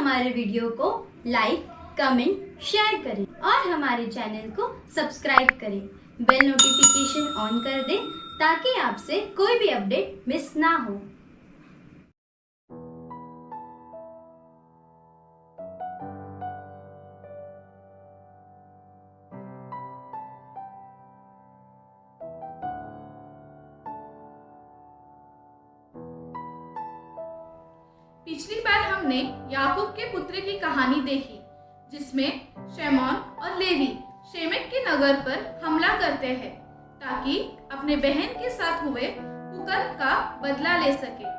हमारे वीडियो को like, comment, share करें और हमारे चैनल को सब्सक्राइब करें। बेल नोटिफिकेशन ऑन कर दें ताकि आपसे कोई भी अपडेट मिस ना हो। पिछली बार हमने याकूब के पुत्र की कहानी देखी, जिसमें शमौन और लेवी शेमेत के नगर पर हमला करते हैं ताकि अपने बहन के साथ हुए कुकर्म का बदला ले सके।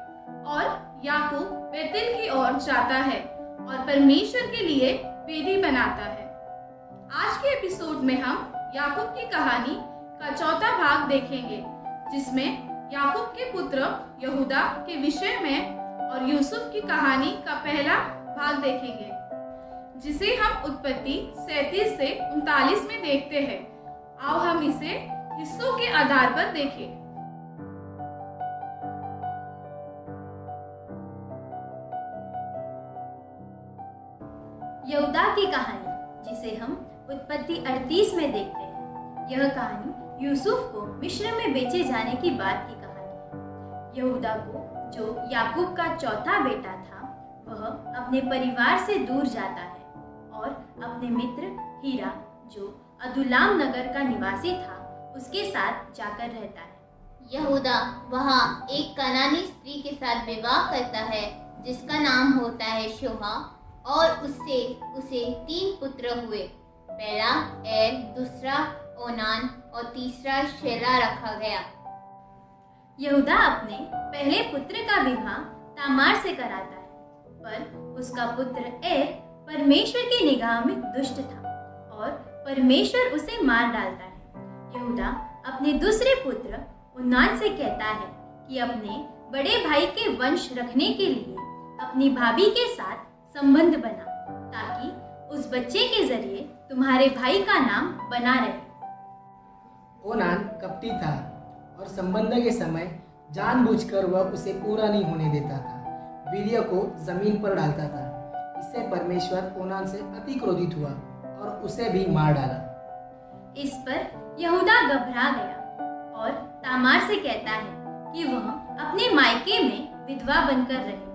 और याकूब बेतेल की ओर जाता है और परमेश्वर के लिए वेदी बनाता है। आज के एपिसोड में हम याकूब की कहानी का चौथा भाग देखेंगे, जिसमें याकूब के पुत्र यहूदा के विषय में और यूसुफ की कहानी का पहला भाग देखेंगे, जिसे हम उत्पत्ति 37 से 39 में देखते हैं। आओ हम इसे हिस्सों के आधार पर देखें। यहूदा की कहानी, जिसे हम उत्पत्ति 38 में देखते हैं, यह कहानी यूसुफ को मिस्र में बेचे जाने की बात की कहानी है। यहूदा को, जो याकूब का चौथा बेटा था, वह अपने परिवार से दूर जाता है और अपने मित्र हीरा, जो अदुल्लाम नगर का निवासी था, उसके साथ जाकर रहता है। यहूदा वहाँ एक कनानी स्त्री के साथ विवाह करता है, जिसका नाम होता है शोहा, और उससे उसे 3 पुत्र हुए। पहला एर, दूसरा ओनान और तीसरा शेला रखा गया। यहूदा अपने पहले पुत्र का विवाह तामार से कराता है, पर उसका पुत्र एर परमेश्वर की निगाह में दुष्ट था और परमेश्वर उसे मार डालता है। यहूदा अपने दूसरे पुत्र ओनान से कहता है कि अपने बड़े भाई के वंश रखने के लिए अपनी भाभी के साथ संबंध बना, ताकि उस बच्चे के जरिए तुम्हारे भाई का नाम बना रहे। ओनान कपटी था और संबंध के समय जानबूझकर वह उसे पूरा नहीं होने देता था, वीर्य को जमीन पर डालता था। इससे परमेश्वर ओनान से अति क्रोधित हुआ और उसे भी मार डाला। इस पर यहूदा घबरा गया और तामार से कहता है कि वह अपने मायके में विधवा बनकर रहे,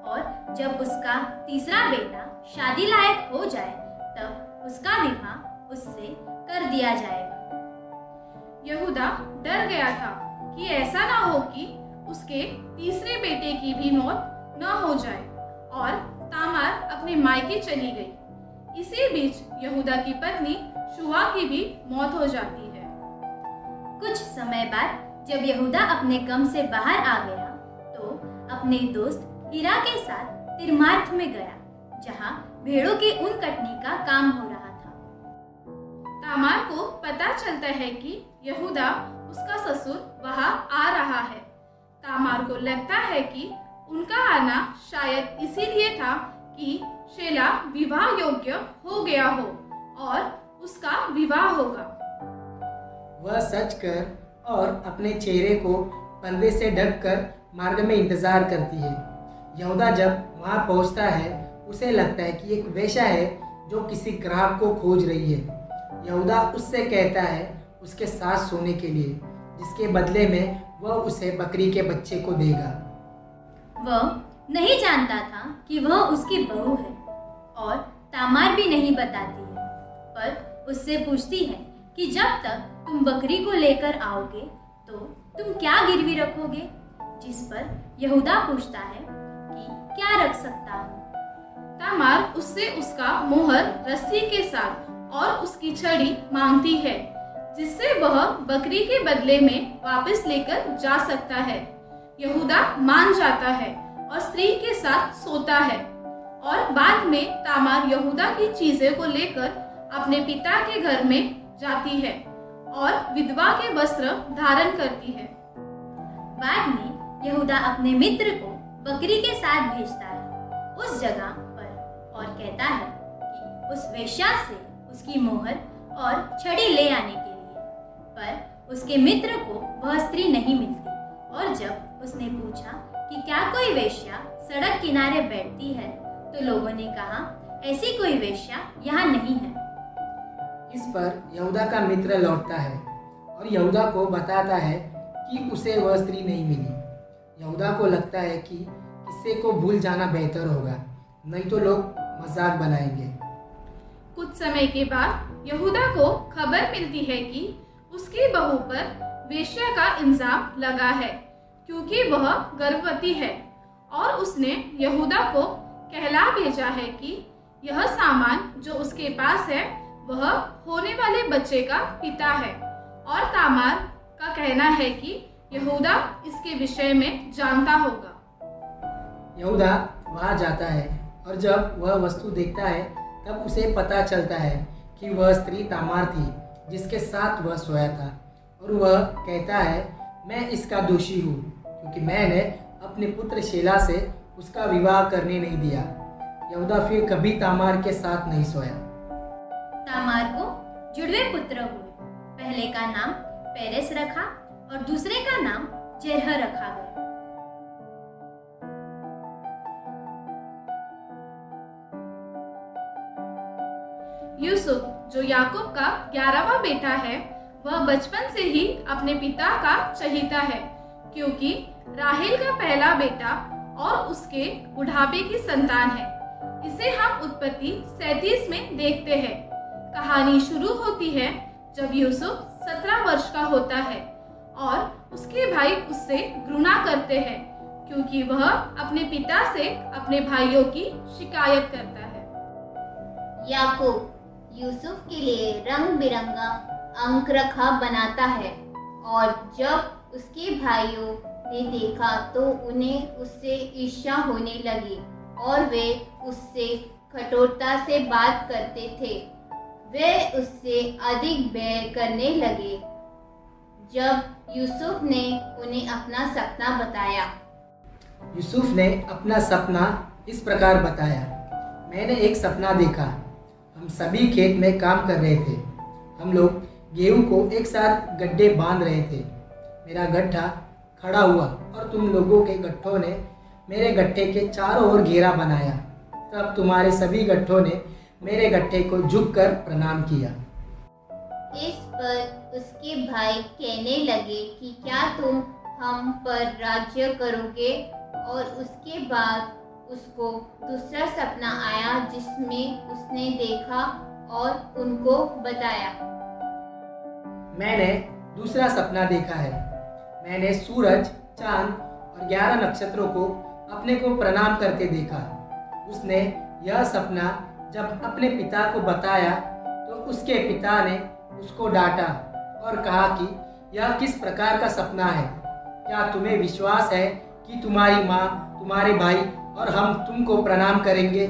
और जब उसका तीसरा बेटा शादी लायक हो जाए तब उसका विवाह उससे कर दिया जाएगा। यहूदा डर गया था कि ऐसा ना हो कि उसके तीसरे बेटे की भी मौत न हो जाए, और तामार अपने मायके चली गई। इसी बीच यहूदा की पत्नी शुआ की भी मौत हो जाती है। कुछ समय बाद जब यहूदा अपने गम से बाहर आ गया, तो अपने दोस्त हीरा के साथ तिर्माथ में गया, जहाँ भेड़ों के ऊन कटने का काम हो रहा था। तामार को पता चलता है कि यहूदा, उसका ससुर, वहाँ आ रहा है। तामार को लगता है कि उनका आना शायद इसीलिए था कि शेला विवाह योग्य हो गया हो और उसका विवाह होगा। वह सच कर और अपने चेहरे को पर्दे से ढककर मार्ग में इंतजार करती है। यहूदा जब वहां पहुंचता है, उसे लगता है कि एक वेश्या है जो किसी ग्राहक को खोज रही है। यहूदा उससे कहता है उसके साथ सोने के लिए, जिसके बदले में वह उसे बकरी के बच्चे को देगा। वह नहीं जानता था कि वह उसकी बहू है, और तामार भी नहीं बताती है, पर उससे पूछती है कि जब तक तुम बकरी को लेकर आओगे तो तुम क्या गिरवी रखोगे। जिस पर यहूदा पूछता है कि क्या रख सकता हूँ। तामार उससे उसका मोहर रस्सी के साथ और उसकी छड़ी मांगती है, जिससे वह बकरी के बदले में वापस लेकर जा सकता है। यहूदा मान जाता है और स्त्री के साथ सोता है, और बाद में तामार यहूदा की चीजें को लेकर अपने पिता के घर में जाती है और विधवा के वस्त्र धारण करती है। बाद में यहूदा अपने मित्र को बकरी के साथ भेजता है उस जगह पर, और कहता है कि उस वेश्या से उसकी मोहर और छड़ी ले आने के लिए। पर उसके मित्र को वह स्त्री नहीं मिलती, और जब उसने पूछा कि क्या कोई वेश्या सड़क किनारे बैठती है, तो लोगों ने कहा, ऐसी कोई वेश्या यहाँ नहीं है। इस पर यहूदा का मित्र लौटता है और यहूदा को बताता है कि उसे वह स्त्री नहीं मिली। यहूदा को लगता है कि किस्से को भूल जाना बेहतर होगा, नहीं तो लोग मजाक बनाएंगे। कुछ समय के बाद यहूदा को खबर मिलती है कि उसकी बहू पर वेश्या का इल्जाम लगा है, क्योंकि वह गर्भवती है, और उसने यहूदा को कहला भेजा है कि यह सामान जो उसके पास है वह होने वाले बच्चे का पिता है, और तामार का कहना है कि यहूदा इसके विषय में जानता होगा। यहूदा वहां जाता है और जब वह वस्तु देखता है तब उसे पता चलता है कि वह स्त्री तामार थी जिसके साथ वह सोया था, और वह कहता है, मैं इसका दोषी हूँ क्योंकि मैंने अपने पुत्र शेला से उसका विवाह करने नहीं दिया। यहूदा फिर कभी तामार के साथ नहीं सोया। तामार को जुड़वे पुत्र हुए। पहले का नाम पेरेस रखा और दूसरे का नाम जेरह रखा गया। यूसुफ, जो याकूब का 11वां बेटा है, वह बचपन से ही अपने पिता का चहीता है, क्योंकि राहेल का पहला बेटा और उसके बुढ़ापे की संतान है। इसे हम उत्पत्ति 37 में देखते हैं। कहानी शुरू होती है जब यूसुफ 17 वर्ष का होता है और उसके भाई उससे घृणा करते हैं, क्योंकि वह अपने पिता से अपने भाइयों की शिकायत करता है। याकूब यूसुफ के लिए रंग बिरंगा अंकरखा बनाता है, और जब उसके भाइयों ने देखा तो उन्हें उससे ईर्ष्या होने लगी और वे उससे कठोरता से बात करते थे। वे उससे अधिक बैर करने लगे। जब यूसुफ ने उन्हें अपना सपना बताया। यूसुफ ने अपना सपना इस प्रकार बताया, मैंने एक सपना देखा। हम सभी खेत में काम कर रहे थे। हम लोग गेहूं को एक साथ गड्ढे बांध रहे थे। मेरा गड्ढा खड़ा हुआ और तुम लोगों के गट्ठों ने मेरे गट्ठे के चारों ओर घेरा बनाया। तब तुम्हारे सभी गट्ठों ने मेरे गट्ठे को झुककर प्रणाम किया। इस पर उसके भाई कहने लगे कि क्या तुम हम पर राज्य करोगे? और उसके बाद उसको दूसरा सपना आया जिसमें उसने देखा और उनको बताया। मैंने दूसरा सपना देखा है। मैंने सूरज, चांद और 11 नक्षत्रों को अपने को प्रणाम करते देखा। उसने यह सपना जब अपने पिता को बताया तो उसके पिता ने उसको डांटा और कहा कि यह किस प्रकार का सपना है? क्या तुम्हें विश्वास है कि तुम्हारी माँ, तुम्हारे भाई और हम तुमको प्रणाम करेंगे?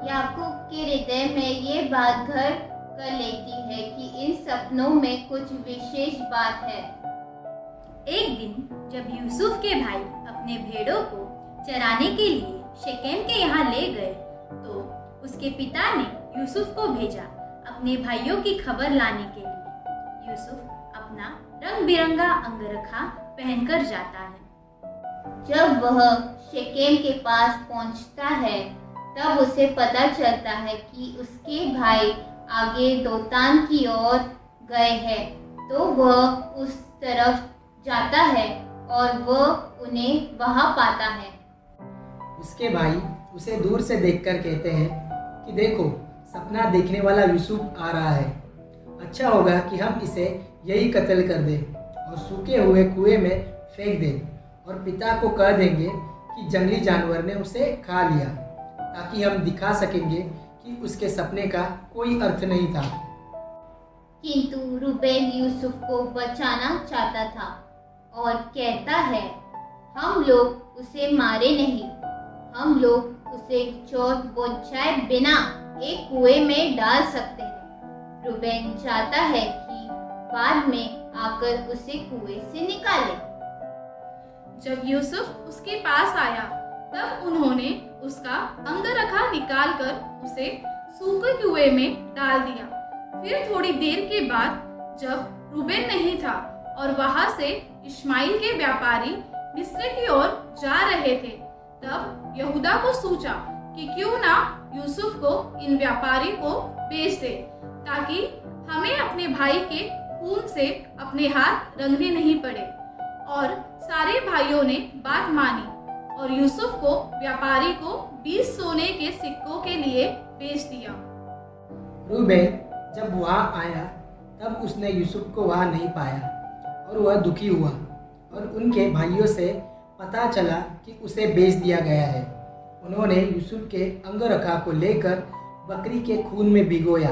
याकूब के हृदय में ये बात घर कर लेती है कि इन सपनों में कुछ विशेष बात है। एक दिन जब यूसुफ के भाई अपने भेड़ों को चराने के लिए शेकेम के यहाँ ले गए तो उसके पिता ने यूसुफ को भेजा अपने भाइयों की खबर लाने के लिए। यूसुफ अपना रंग बिरंगा अंगरखा पहनकर जाता है। जब वह शेकेम के पास पहुंचता है तब उसे पता चलता है कि उसके भाई आगे दोतान की ओर गए हैं, तो वह उस तरफ जाता है और वह उन्हें वहां पाता है। उसके भाई उसे दूर से देखकर कहते हैं कि देखो, सपना देखने वाला यूसुफ आ रहा है। अच्छा होगा कि हम इसे यही कत्ल कर दें और सूखे हुए कुएं में फेंक दें, और पिता को कह देंगे कि जंगली जानवर ने उसे खा लिया, ताकि हम दिखा सकेंगे कि उसके सपने का कोई अर्थ नहीं था। किंतु रूबेन यूसुफ को बचाना चाहता था और कहता है, हम लोग उसे मारे नहीं, हम लोग उसे चोट पहुंचाए बिना एक कुएं में डाल सकते हैं। रूबेन चाहता है कि बाद में आकर उसे कुएं से निकाले। जब यूसुफ उसके पास आया तब उन्होंने उसका अंगरखा निकालकर उसे सूखे कुएं में डाल दिया। फिर थोड़ी देर के बाद जब रूबेन नहीं था और वहां से इश्माइल के व्यापारी मिस्र की ओर जा रहे थे, तब यहूदा को सूझा कि क्यों ना यूसुफ को इन व्यापारी को बेच दे, ताकि हमें अपने भाई के खून से अपने हाथ रंगने नहीं पड़े। और सारे भाइयों ने बात मानी और यूसुफ को व्यापारी को 20 सोने के सिक्कों के लिए बेच दिया। रूबेन जब वहाँ आया तब उसने यूसुफ को वहाँ नहीं पाया और वह दुखी हुआ और उनके भाइयों से पता चला कि उसे बेच दिया गया है। उन्होंने यूसुफ के अंगरखा को लेकर बकरी के खून में भिगोया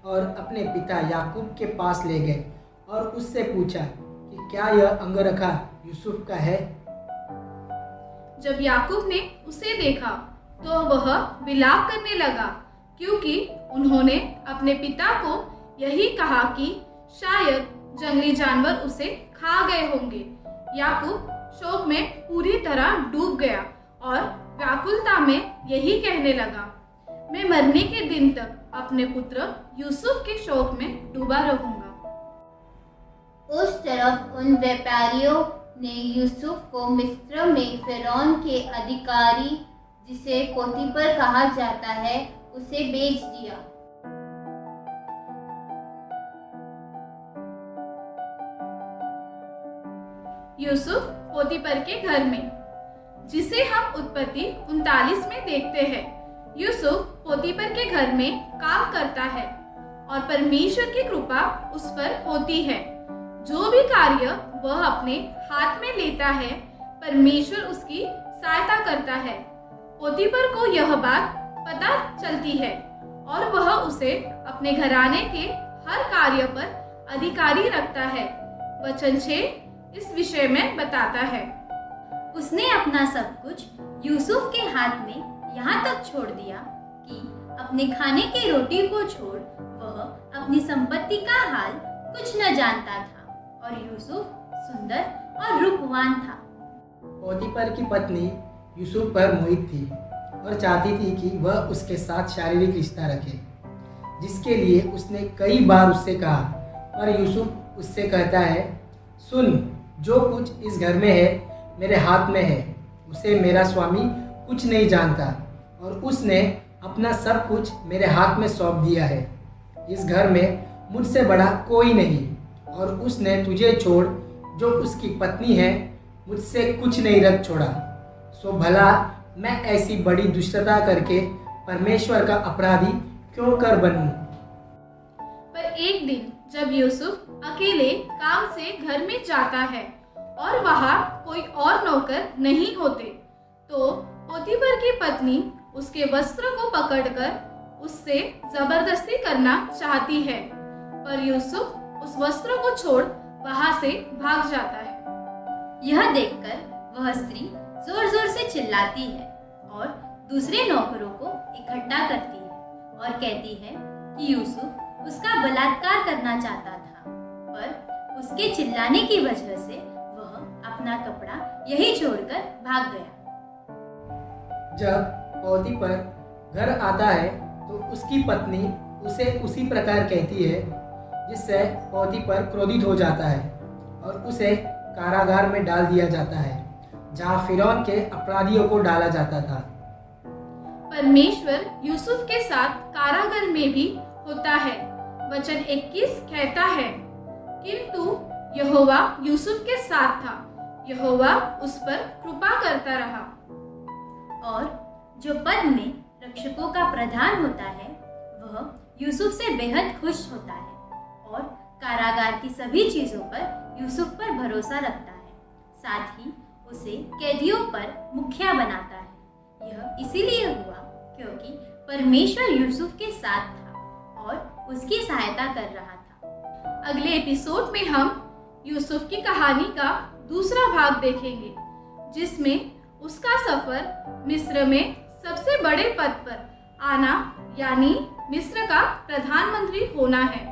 और अपने पिता याकूब के पास ले गए और उससे पूछा कि क्या यह अंगरखा यूसुफ का है। जब याकूब ने उसे देखा तो वह विलाप करने लगा, क्योंकि उन्होंने अपने पिता को यही कहा कि शायद जंगली जानवर उसे खा गए होंगे। याकूब शोक में पूरी तरह डूब गया और व्याकुलता में यही कहने लगा, मैं मरने के दिन तक अपने पुत्र यूसुफ के शोक में डूबा रहूंगा। उस तरफ उन व्यापारियों ने यूसुफ को मिस्र में फिरौन के अधिकारी, जिसे पोतीफर कहा जाता है, उसे बेच दिया। यूसुफ पोतीफर के घर में, जिसे हम उत्पत्ति 39 में देखते हैं। यूसुफ पोतीफर के घर में काम करता है और परमेश्वर की कृपा उस पर होती है। जो भी कार्य वह अपने हाथ में लेता है, परमेश्वर उसकी सहायता करता है। पोतीफर को यह बात पता चलती है और वह उसे अपने घराने के हर कार्य पर अधिकारी रखता है। वचन 6 इस विषय में बताता है, उसने अपना सब कुछ यूसुफ के हाथ में यहाँ तक छोड़ दिया कि अपने खाने की रोटी को छोड़ वह अपनी संपत्ति का हाल कुछ न जानता था। और यूसुफ सुंदर और रूपवान था। पोतीफर की पत्नी यूसुफ पर मोहित थी और चाहती थी कि वह उसके साथ शारीरिक रिश्ता रखे, जिसके लिए उसने कई बार उससे कहा। पर यूसुफ उससे कहता है, सुन, जो कुछ इस घर में है मेरे हाथ में है, उसे मेरा स्वामी कुछ नहीं जानता और उसने अपना सब कुछ मेरे हाथ में सौंप दिया है। इस घर में मुझसे बड़ा कोई नहीं और उसने तुझे छोड़ जो उसकी पत्नी है मुझसे कुछ नहीं रख छोड़ा। सो भला मैं ऐसी बड़ी दुष्टता करके परमेश्वर का अपराधी क्यों कर बनूं? पर एक दिन जब यूसुफ अकेले काम से घर में जाता है और वहाँ कोई और नौकर नहीं होते, तो पोतीफर की पत्नी उसके वस्त्र को पकड़कर उससे जबरदस्ती करना चाहती है। पर यूसुफ उस वस्त्र को छोड़ वहाँ से भाग जाता है। यह देखकर वह स्त्री जोर जोर से चिल्लाती है और दूसरे नौकरों को इकट्ठा करती है और कहती है कि यूसुफ उसका बलात्कार करना चाहता था, पर उसके चिल्लाने की वजह से वह अपना कपड़ा यही छोड़कर भाग गया। जब पोतीफर घर आता है तो उसकी पत्नी उसे उसी प्रकार कहती है, जिससे पोतीफर क्रोधित हो जाता है और उसे कारागार में डाल दिया जाता है, जहाँ फिरौन के अपराधियों को डाला जाता था। परमेश्वर यूसुफ के साथ कारागार में भी होता है। वचन 21 कहता है, किंतु यहोवा यूसुफ के साथ था, यहोवा उस पर कृपा करता रहा। और जो पद में रक्षकों का प्रधान होता है, वह यूसुफ से बेहद खुश होता है और कारागार की सभी चीजों पर यूसुफ पर भरोसा रखता है। साथ ही उसे कैदियों पर मुखिया बनाता है। यह इसीलिए हुआ क्योंकि परमेश्वर यूसुफ के साथ था और उसकी सहायता कर रहा था। अगले एपिसोड में हम यूसुफ की कहानी का दूसरा भाग देखेंगे, जिसमें उसका सफर मिस्र में सबसे बड़े पद पर आना, यानी मिस्र का प्रधानमंत्री होना है।